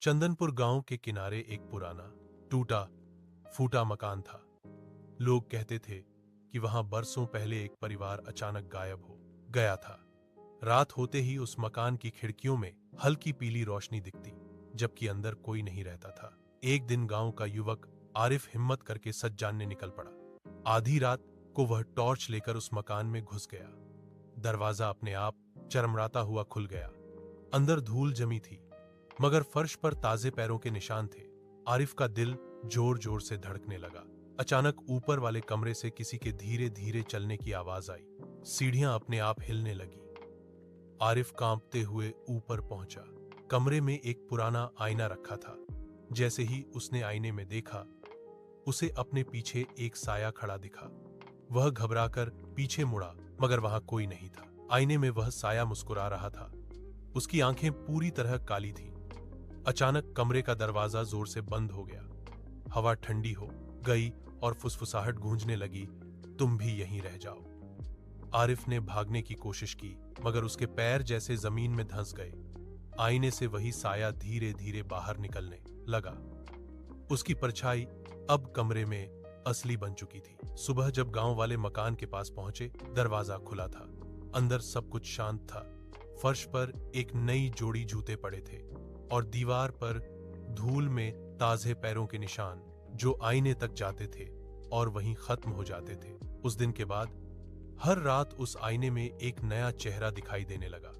चंदनपुर गांव के किनारे एक पुराना टूटा फूटा मकान था। लोग कहते थे कि वहां बरसों पहले एक परिवार अचानक गायब हो गया था। रात होते ही उस मकान की खिड़कियों में हल्की पीली रोशनी दिखती, जबकि अंदर कोई नहीं रहता था। एक दिन गांव का युवक आरिफ हिम्मत करके सच जानने निकल पड़ा। आधी रात को वह टॉर्च लेकर उस मकान में घुस गया। दरवाजा अपने आप चरमराता हुआ खुल गया। अंदर धूल जमी थी, मगर फर्श पर ताजे पैरों के निशान थे। आरिफ का दिल जोर जोर से धड़कने लगा। अचानक ऊपर वाले कमरे से किसी के धीरे धीरे चलने की आवाज आई। सीढ़ियां अपने आप हिलने लगी। आरिफ कांपते हुए ऊपर पहुंचा। कमरे में एक पुराना आईना रखा था। जैसे ही उसने आईने में देखा, उसे अपने पीछे एक साया खड़ा दिखा। वह घबराकर पीछे मुड़ा, मगर वहां कोई नहीं था। आईने में वह साया मुस्कुरा रहा था। उसकी आंखें पूरी तरह काली थीं। अचानक कमरे का दरवाजा जोर से बंद हो गया। हवा ठंडी हो गई और फुसफुसाहट गूंजने लगी, तुम भी यहीं रह जाओ। आरिफ ने भागने की कोशिश की, मगर उसके पैर जैसे जमीन में धंस गए। आईने से वही साया धीरे धीरे बाहर निकलने लगा। उसकी परछाई अब कमरे में असली बन चुकी थी। सुबह जब गांव वाले मकान के पास पहुंचे, दरवाजा खुला था। अंदर सब कुछ शांत था। फर्श पर एक नई जोड़ी जूते पड़े थे और दीवार पर धूल में ताजे पैरों के निशान, जो आईने तक जाते थे और वहीं खत्म हो जाते थे। उस दिन के बाद हर रात उस आईने में एक नया चेहरा दिखाई देने लगा।